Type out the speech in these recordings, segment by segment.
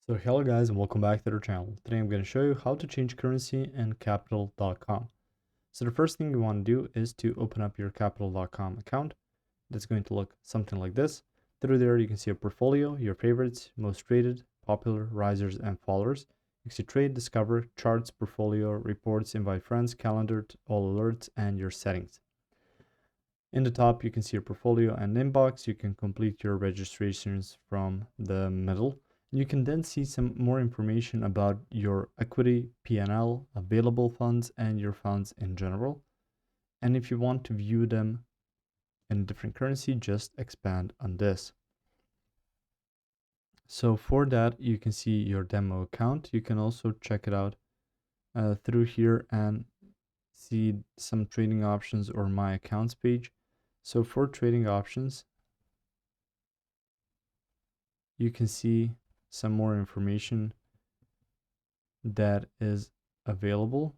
So hello guys and welcome back to our channel. Today I'm going to show you how to change currency in capital.com. So the first thing you want to do is to open up your capital.com account. That's going to look something like this. Through there you can see a portfolio, your favorites, most traded, popular, risers and fallers. You can see trade, discover, charts, portfolio, reports, invite friends, calendar, all alerts and your settings. In the top you can see your portfolio and inbox. You can complete your registrations from the middle. You can then see some more information about your equity, P&L, available funds, and your funds in general. And if you want to view them in a different currency, just expand on this. So for that, you can see your demo account. You can also check it out through here and see some trading options or my accounts page. So for trading options, you can see some more information that is available.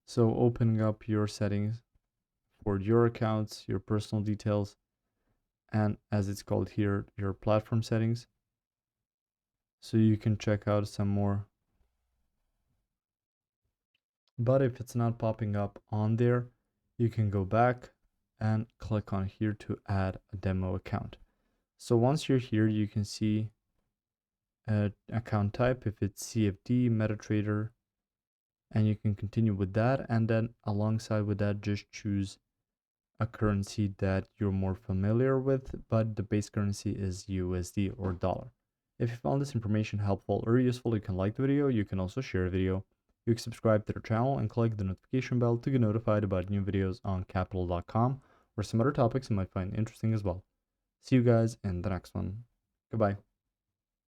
So opening up your settings for your accounts, your personal details, and as it's called here, your platform settings. So you can check out some more. But if it's not popping up on there, you can go back and click on here to add a demo account. So once you're here, you can see account type, if it's CFD, MetaTrader, and you can continue with that. And then alongside with that, just choose a currency that you're more familiar with, but the base currency is USD or dollar. If you found this information helpful or useful, you can like the video. You can also share the video. You can subscribe to the channel and click the notification bell to get notified about new videos on capital.com or some other topics you might find interesting as well. See you guys in the next one. Goodbye.